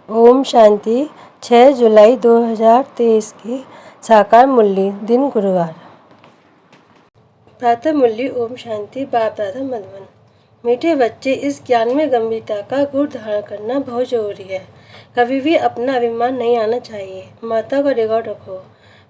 ओम शांति। 6 जुलाई 2023 की साकार मुरली, दिन गुरुवार। प्रातः मुरली। ओम शांति। बाप दादा मधुबन। मीठे बच्चे, इस ज्ञान में गंभीरता का गुण धारण करना बहुत जरूरी है। कभी भी अपना अभिमान नहीं आना चाहिए। माता का रिकॉर्ड रखो।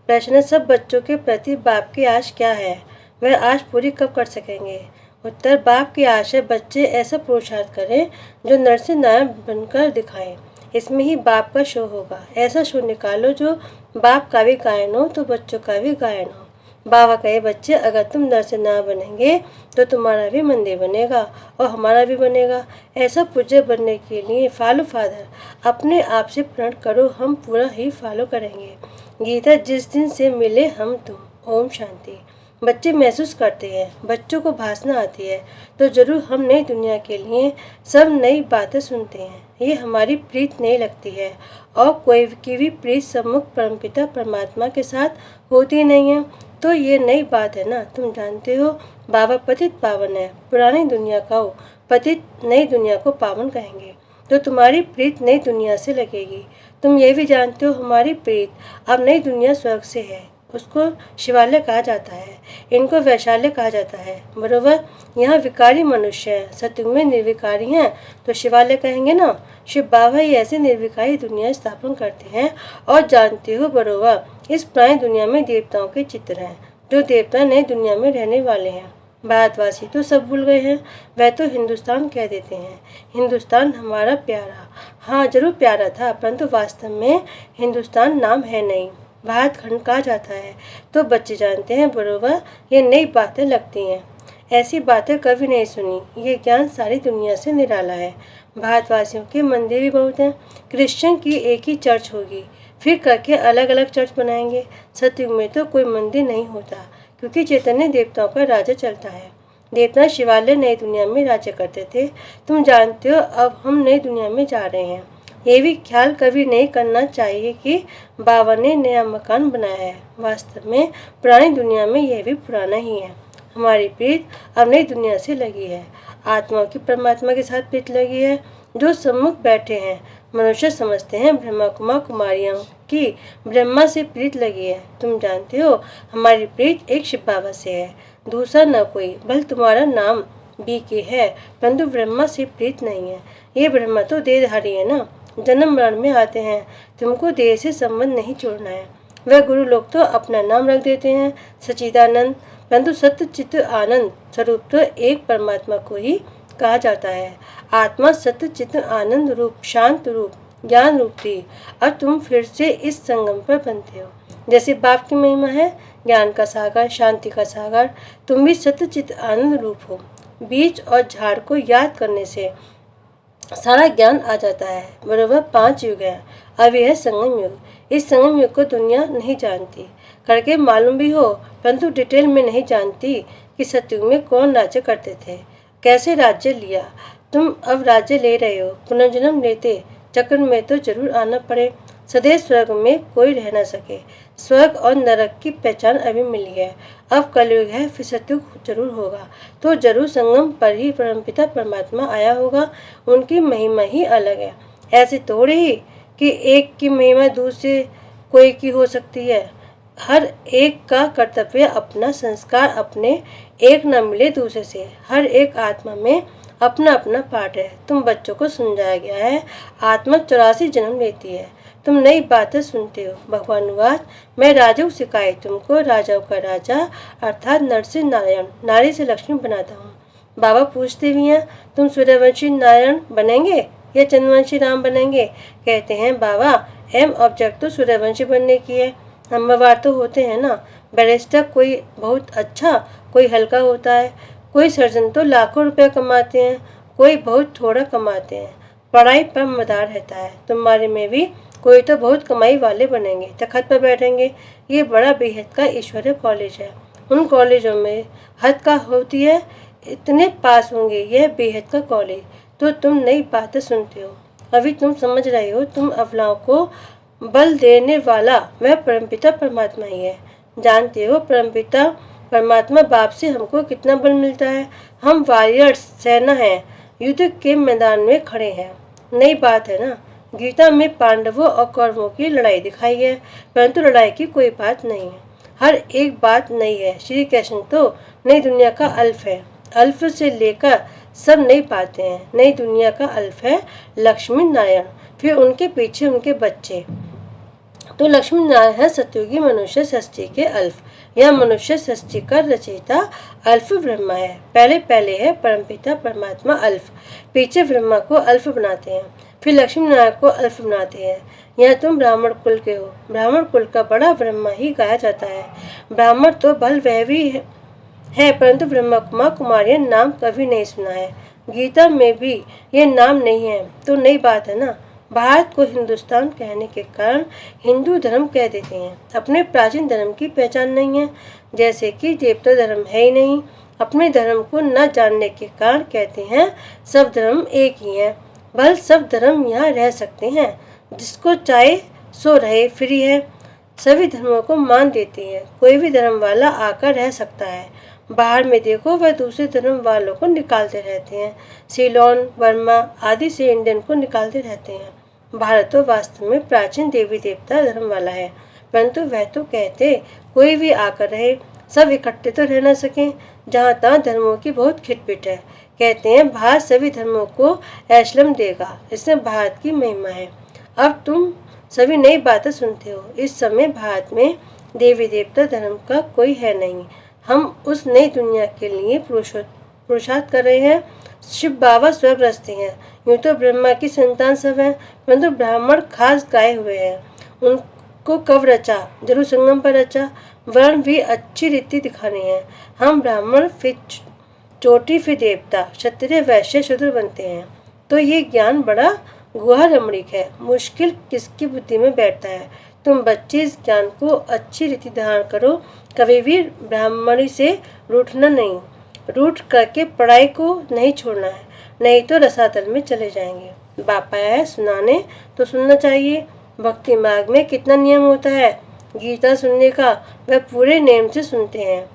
प्रश्न: सब बच्चों के प्रति बाप की आश क्या है? वह आश पूरी कब कर सकेंगे? उत्तर: बाप की आश है बच्चे ऐसा पुरुषार्थ करें जो नर से नारायण बनकर दिखाएं। इसमें ही बाप का शो होगा। ऐसा शो निकालो जो बाप का भी गायन हो तो बच्चों का भी गायन हो। बाबा कहे, बच्चे अगर तुम नर से नारायण बनेंगे तो तुम्हारा भी मंदिर बनेगा और हमारा भी बनेगा। ऐसा पूज्य बनने के लिए फॉलो फादर, अपने आप से प्रण करो, हम पूरा ही फॉलो करेंगे। गीता: जिस दिन से मिले हम तुम। ओम शांति। बच्चे महसूस करते हैं, बच्चों को भाषा आती है तो जरूर हम नई दुनिया के लिए सब नई बातें सुनते हैं। ये हमारी प्रीत नहीं लगती है और कोई की भी प्रीत सम्मुख परमपिता परमात्मा के साथ होती नहीं है। तो ये नई बात है ना। तुम जानते हो बाबा पतित पावन है। पुरानी दुनिया का पतित नई दुनिया को पावन कहेंगे तो तुम्हारी प्रीत नई दुनिया से लगेगी। तुम ये भी जानते हो हमारी प्रीत अब नई दुनिया स्वर्ग से है। उसको शिवालय कहा जाता है, इनको वैशाल्य कहा जाता है। बरोबर, यहाँ विकारी मनुष्य है, सत्युग में निर्विकारी हैं तो शिवालय कहेंगे ना। शिव बाबा ही ऐसे निर्विकारी दुनिया स्थापन करते हैं। और जानते हो बरोबर, इस पुरानी दुनिया में देवताओं के चित्र हैं जो देवता नई दुनिया में रहने वाले हैं। भारतवासी तो सब भूल गए हैं, वह तो हिंदुस्तान कह देते हैं। हिंदुस्तान हमारा प्यारा, हाँ जरूर प्यारा था, परंतु वास्तव में हिंदुस्तान नाम है नहीं, भारत खंड कहा जाता है। तो बच्चे जानते हैं बरोबर, ये नई बातें लगती हैं। ऐसी बातें कभी नहीं सुनी। ये ज्ञान सारी दुनिया से निराला है। भारतवासियों के मंदिर भी बहुत हैं। क्रिश्चियन की एक ही चर्च होगी, फिर करके अलग अलग चर्च बनाएंगे। सतयुग में तो कोई मंदिर नहीं होता क्योंकि चैतन्य देवताओं का राज्य चलता है। देवता शिवालय नई दुनिया में राज्य करते थे। तुम जानते हो अब हम नई दुनिया में जा रहे हैं। ये भी ख्याल कभी नहीं करना चाहिए कि बाबा ने नया मकान बनाया है। वास्तव में पुरानी दुनिया में यह भी पुराना ही है। हमारी प्रीत अब नई दुनिया से लगी है। आत्मा की परमात्मा के साथ प्रीत लगी है। जो सम्मुख बैठे हैं मनुष्य समझते हैं ब्रह्मा कुमार कुमारियों की ब्रह्मा से प्रीत लगी है। तुम जानते हो हमारी प्रीत एक शिव बाबा से है, दूसरा न कोई। भले तुम्हारा नाम BK है परंतु ब्रह्मा से प्रीत नहीं है। ये ब्रह्मा तो देहधारी है ना, जन्म मरण में आते हैं। तुमको देह से संबंध नहीं छोड़ना है। वह गुरु लोग तो अपना नाम रख देते हैं सच्चिदानंद, परंतु सत्य चित्त आनंद स्वरूप तो एक परमात्मा को ही कहा जाता है। आत्मा सत्य चित्त आनंद रूप, शांत रूप, ज्ञान रूप थी और तुम फिर से इस संगम पर बनते हो। जैसे बाप की महिमा है ज्ञान का सागर, शांति का सागर, तुम भी सत्य चित्त आनंद रूप हो। बीज और झाड़ को याद करने से सारा ज्ञान आ जाता है। बरोबर 5 युग है, अब यह संगम युग। इस संगम युग को दुनिया नहीं जानती, करके मालूम भी हो परंतु डिटेल में नहीं जानती कि सतयुग में कौन राज्य करते थे, कैसे राज्य लिया। तुम अब राज्य ले रहे हो, पुनर्जन्म लेते चक्र में तो जरूर आना पड़े। सदैव स्वर्ग में कोई रह न सके। स्वर्ग और नरक की पहचान अभी मिली है। अब कलयुग है, फिर सतयुग जरूर होगा। तो जरूर संगम पर ही परमपिता परमात्मा आया होगा। उनकी महिमा ही अलग है। ऐसे थोड़ी ही कि एक की महिमा दूसरे कोई की हो सकती है। हर एक का कर्तव्य अपना, संस्कार अपने, एक न मिले दूसरे से। हर एक आत्मा में अपना अपना पार्ट है। तुम बच्चों को समझाया गया है आत्मा 84 जन्म लेती है। तुम नई बातें सुनते हो। भगवान वास, मैं राजाओं सिखाए तुमको, राजाओं का राजा अर्थात नर से नारायण, नारी से लक्ष्मी बनाता हूँ। बाबा पूछते भी हैं, तुम सूर्यवंशी नारायण बनेंगे या चंद्रवंशी राम बनेंगे? कहते हैं बाबा, एम ऑब्जेक्ट तो सूर्यवंशी बनने की है। नंबरवार तो होते हैं ना। बैरिस्टर कोई बहुत अच्छा, कोई हल्का होता है। कोई सर्जन तो लाखों रुपए कमाते हैं, कोई बहुत थोड़ा कमाते हैं। पढ़ाई पर मदार रहता है। तुम्हारे में भी कोई तो बहुत कमाई वाले बनेंगे, तखत पर बैठेंगे। ये बड़ा बेहद का ईश्वरीय कॉलेज है। उन कॉलेजों में हद का होती है, इतने पास होंगे यह बेहद का कॉलेज। तो तुम नई बातें सुनते हो। अभी तुम समझ रहे हो तुम अफलाओं को बल देने वाला वह परमपिता परमात्मा ही है। जानते हो परमपिता परमात्मा बाप से हमको कितना बल मिलता है। हम वॉरियर्स, सेना हैं, युद्ध के मैदान में खड़े हैं। नई बात है ना। गीता में पांडवों और कौरवों की लड़ाई दिखाई है, परंतु लड़ाई की कोई बात नहीं है। हर एक बात नहीं है। श्री कृष्ण तो नई दुनिया का अल्फ है। अल्फ से लेकर सब नई पाते हैं। नई दुनिया का अल्फ है लक्ष्मी नारायण, फिर उनके पीछे उनके बच्चे। तो लक्ष्मी नारायण है सतयुगी मनुष्य सृष्टि के अल्फ। यह मनुष्य सृष्टि का रचयिता अल्फ ब्रह्मा है। पहले पहले है परमपिता परमात्मा अल्फ, पीछे ब्रह्मा को अल्फ बनाते हैं, फिर लक्ष्मी नारायण को अल्फ बनाते हैं। यह तुम ब्राह्मण कुल के हो। ब्राह्मण कुल का बड़ा ब्रह्मा ही गाया जाता है। ब्राह्मण तो बल वह भी है, परंतु ब्रह्मा कुमारी नाम कभी नहीं सुना है। गीता में भी ये नाम नहीं है, तो नई बात है ना। भारत को हिंदुस्तान कहने के कारण हिंदू धर्म कह देते हैं। अपने प्राचीन धर्म की पहचान नहीं है, जैसे कि देवता धर्म है ही नहीं। अपने धर्म को न जानने के कारण कहते हैं सब धर्म एक ही है। बल सब धर्म यहाँ रह सकते हैं, जिसको चाहे सो रहे फ्री है। सभी धर्मों को मान देते हैं, कोई भी धर्म वाला आकर रह सकता है। बाहर में देखो, वह दूसरे धर्म वालों को निकालते रहते हैं। सीलोन, बर्मा आदि से इंडियन को निकालते रहते हैं। भारत तो वास्तव में प्राचीन देवी देवता धर्म वाला है, परंतु वह तो कहते कोई भी आकर रहे, सब इकट्ठे तो रह न सके। जहाँ तहाँ धर्मों की बहुत खिटपिट है। कहते हैं भारत सभी धर्मों को एशलम देगा, इसमें भारत की महिमा है। अब तुम सभी नई बातें सुनते हो। इस समय भारत में देवी देवता धर्म का कोई है नहीं। हम उस नई दुनिया के लिए पुरुषार्थ कर रहे हैं। शिव बाबा स्वर्गस्थ हैं। यूँ तो ब्रह्मा की संतान सब हैं, परंतु ब्राह्मण खास गाए हुए हैं। उनको कब रचा? जरूर संगम पर रचा। वर्ण भी अच्छी रीति दिखानी है। हम ब्राह्मण फिर चोटी फिर देवता, क्षत्रिय वैश्य शूद्र बनते हैं। तो ये ज्ञान बड़ा गुहा रमणीक है। मुश्किल किसकी बुद्धि में बैठता है। तुम बच्चे इस ज्ञान को अच्छी रीति धारण करो। कभी भी ब्राह्मणी से रूठना नहीं। रूठ करके पढ़ाई को नहीं छोड़ना है, नहीं तो रसातल में चले जाएंगे। बाप आया है सुनाने, तो सुनना चाहिए। भक्ति मार्ग में कितना नियम होता है गीता सुनने का, वह पूरे नेम से सुनते हैं।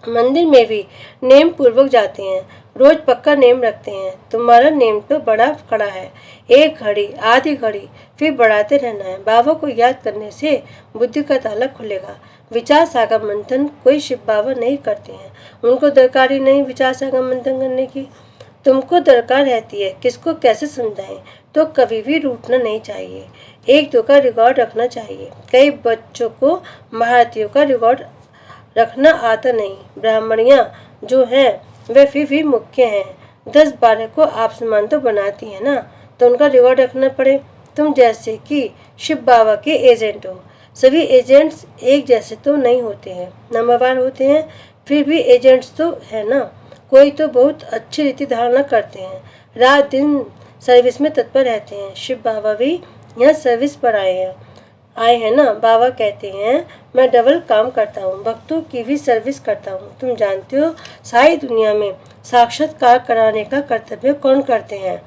मंदिर में भी नेम पूर्वक जाते हैं, रोज पक्का नेम रखते हैं। तुम्हारा नेम तो बड़ा कड़ा है। एक घड़ी, आधी घड़ी, फिर बढ़ाते रहना है। बाबा को याद करने से बुद्धि का ताला खुलेगा। विचार सागर मंथन कोई शिव बाबा नहीं करते हैं। उनको दरकार ही नहीं विचार सागर मंथन करने की। तुमको दरकार रहती है, किसको कैसे समझाएं। तो कभी भी रूठना नहीं चाहिए। एक दो का रिकॉर्ड रखना चाहिए। कई बच्चों को महारथियों का रिकॉर्ड रखना आता नहीं। ब्राह्मणियाँ जो हैं वे फिर भी मुख्य हैं। 10-12 को आप समान तो बनाती है ना, तो उनका रिकॉर्ड रखना पड़े। तुम जैसे कि शिव बाबा के एजेंट हो। सभी एजेंट्स एक जैसे तो नहीं होते हैं, नंबरवार होते हैं, फिर भी एजेंट्स तो है ना। कोई तो बहुत अच्छी रीति धारणा करते हैं, रात दिन सर्विस में तत्पर रहते हैं। शिव बाबा भी यहाँ सर्विस पर आए हैं ना। बाबा कहते हैं मैं डबल काम करता हूँ, भक्तों की भी सर्विस करता हूँ। तुम जानते हो सारी दुनिया में साक्षात्कार कराने का कर्तव्य कौन करते हैं?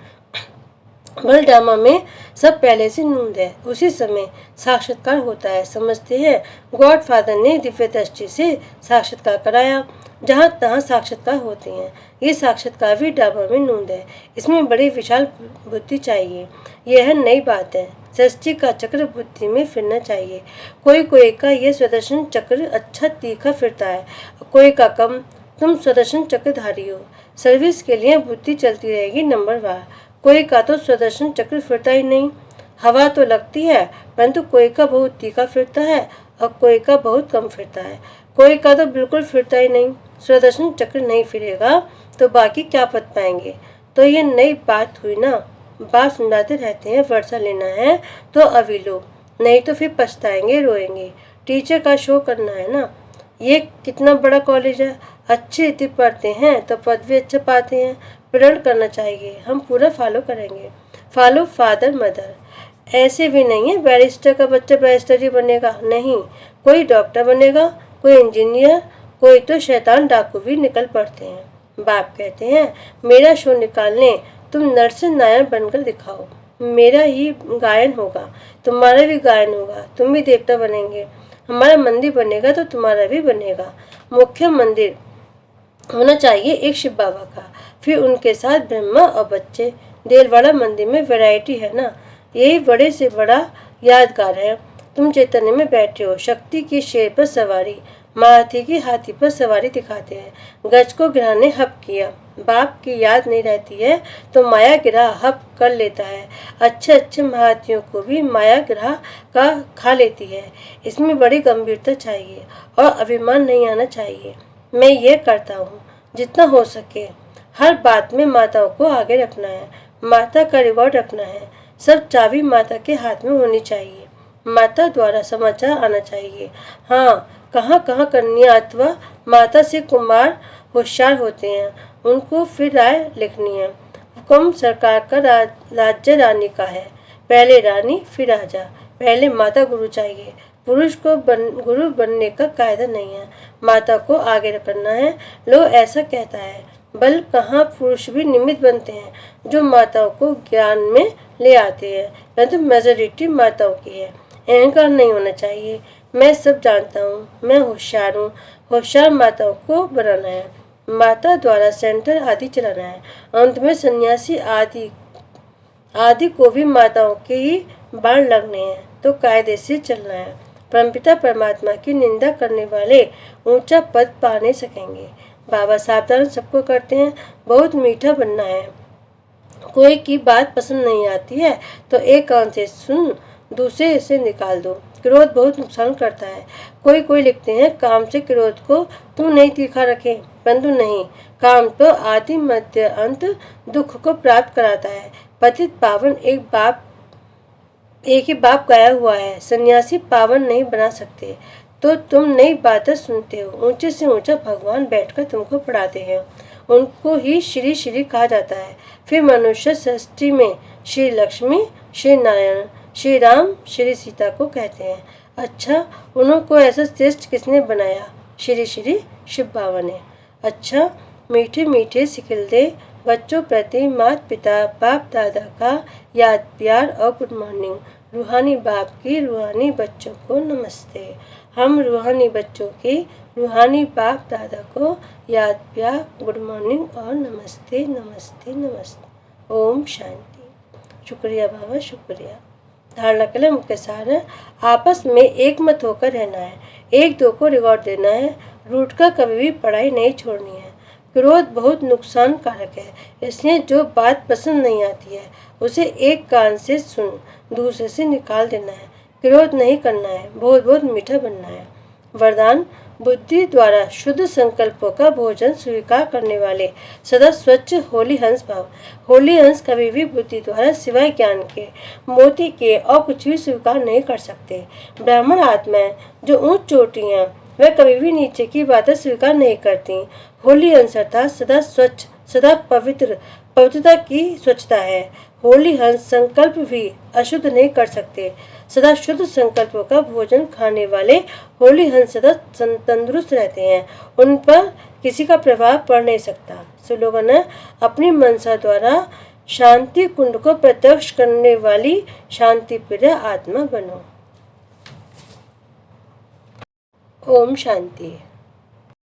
बलड्रामा में सब पहले से नूंद है, उसी समय साक्षात्कार होता है। समझते हैं गॉड फादर ने दिव्य दृष्टि से साक्षात्कार कराया। जहाँ तहाँ साक्षात्कार होते हैं। ये साक्षात्कार भी ड्रामा में नूंद है। इसमें बड़ी विशाल बुद्धि चाहिए। यह नई बात है। सृष्टि का चक्र बुद्धि में फिरना चाहिए। कोई का यह सुदर्शन चक्र अच्छा तीखा फिरता है, कोई का कम। तुम सुदर्शन चक्रधारी हो। सर्विस के लिए बुद्धि चलती रहेगी नंबरवार। कोई का तो सुदर्शन चक्र फिरता ही नहीं। हवा तो लगती है, परंतु कोई का बहुत तीखा फिरता है और कोई का बहुत कम फिरता है। कोई का तो बिल्कुल फिरता ही नहीं। सुदर्शन चक्र नहीं फिरेगा तो बाकी क्या पद पाएंगे। तो ये नई बात हुई ना। बात सुनाते रहते हैं, वर्षा लेना है तो अभी लो, नहीं तो फिर पछताएंगे, रोएंगे। टीचर का शो करना है ना। ये कितना बड़ा कॉलेज है। अच्छी रीति पढ़ते हैं तो पद भी अच्छा पाते हैं। प्रण करना चाहिए, हम पूरा फॉलो करेंगे। Follow father mother. ऐसे भी नहीं है बैरिस्टर का बच्चा बैरिस्टर ही बनेगा, नहीं। कोई डॉक्टर बनेगा, कोई इंजीनियर, कोई तो शैतान डाकू भी निकल पड़ते हैं। बाप कहते हैं मेरा शो निकालने तुम नरसिंह बनकर दिखाओ। मेरा ही गायन होगा, तुम्हारा भी गायन होगा, तुम भी देवता बनेंगे। हमारा मंदिर बनेगा तो तुम्हारा भी बनेगा। मुख्य मंदिर होना चाहिए एक शिव बाबा का, फिर उनके साथ ब्रह्मा और बच्चे। देलवाड़ा मंदिर में वैरायटी है ना। यही बड़े से बड़ा यादगार है। तुम चैतन्य में बैठे हो, शक्ति की शेर पर सवारी, महारथी की हाथी पर सवारी दिखाते हैं। गज को गिरा ने हप किया, बाप की याद नहीं रहती है तो माया गिरा हप कर लेता है। अच्छे अच्छे महारथियों को भी माया गिरा का खा लेती है। इसमें बड़ी गंभीरता चाहिए और अभिमान नहीं आना चाहिए। मैं ये करता हूँ जितना हो सके। हर बात में माताओं को आगे रखना है, माता का रिकॉर्ड रखना है। सब चाबी माता के हाथ में होनी चाहिए। माता द्वारा समाचार आना चाहिए। हाँ, कहाँ कहाँ कन्या अथवा माता से कुमार होशियार होते हैं, उनको फिर राय लिखनी है। हुक्म सरकार का राज्य रानी का है। पहले रानी फिर राजा, पहले माता गुरु चाहिए। पुरुष को गुरु बनने का कायदा नहीं है, माता को आगे करना है। लोग ऐसा कहता है, बल कहाँ पुरुष भी निमित्त बनते हैं जो माताओं को ज्ञान में ले आते हैं, परंतु मेजोरिटी माताओं की है। अहंकार नहीं होना चाहिए। मैं सब जानता हूँ, मैं होशियार हूँ। होशियार माताओं को बनाना है, माता द्वारा सेंटर आदि चलाना है। अंत में सन्यासी आदि को भी माताओं के ही बाण लगने हैं तो कायदे से चलना है। परमपिता परमात्मा की निंदा करने वाले ऊंचा पद पा नहीं सकेंगे। बाबा सावधान सबको करते हैं, बहुत मीठा बनना है। कोई की बात पसंद नहीं आती है तो एक कान से सुन, दूसरे से निकाल दो। क्रोध बहुत नुकसान करता है। कोई लिखते हैं, काम से क्रोध को तू नहीं तीखा रखे, परंतु नहीं, काम तो आदि मध्य अंत दुख को प्राप्त कराता है। पतित पावन एक ही बाप गाया हुआ है। सन्यासी पावन नहीं बना सकते। तो तुम नई बातें सुनते हो। ऊंचे से ऊंचा भगवान बैठकर तुमको पढ़ाते हैं, उनको ही श्री श्री कहा जाता है। फिर मनुष्य सृष्टि में श्री लक्ष्मी, श्री नारायण, श्री राम, श्री सीता को कहते हैं। अच्छा, उनको ऐसा श्रेष्ठ किसने बनाया? श्री श्री शिव बाबा ने। अच्छा, मीठे मीठे सिखिलदे बच्चों प्रति माता पिता बाप दादा का याद प्यार और गुड मॉर्निंग। रूहानी बाप की रूहानी बच्चों को नमस्ते। हम रूहानी बच्चों के रूहानी बाप दादा को याद प्यार गुड मॉर्निंग और नमस्ते नमस्ते नमस्ते। ओम शांति। शुक्रिया बाबा, शुक्रिया। धारणा के लिए मुख्य सार है, आपस में एक मत होकर रहना है, एक दो को रिवॉर्ड देना है, रूट का कभी भी पढ़ाई नहीं छोड़नी है। क्रोध बहुत नुकसान कारक है, इसलिए जो बात पसंद नहीं आती है उसे एक कान से सुन, दूसरे से निकाल देना है। क्रोध नहीं करना है, बहुत बहुत मीठा बनना है। वरदान, बुद्धि द्वारा शुद्ध संकल्पों का भोजन स्वीकार करने वाले सदा स्वच्छ होली हंस भाव। होली हंस कभी भी बुद्धि द्वारा सिवाय ज्ञान के, मोती के और कुछ भी स्वीकार नहीं कर सकते। ब्राह्मण आत्माएं जो ऊंच चोटी हैं, वह कभी भी नीचे की बातें स्वीकार नहीं करती। होली हंस अर्थात सदा स्वच्छ, सदा पवित्र, पवित्रता की स्वच्छता है। होली हंस संकल्प भी अशुद्ध नहीं कर सकते। सदा शुद्ध संकल्पों का भोजन खाने वाले होली हंस सदा तंदुरुस्त रहते हैं, उन पर किसी का प्रभाव पड़ नहीं सकता। स्लोगन है, अपनी मनसा द्वारा शांति कुंड को प्रत्यक्ष करने वाली शांति प्रिय आत्मा बनो। ओम शांति।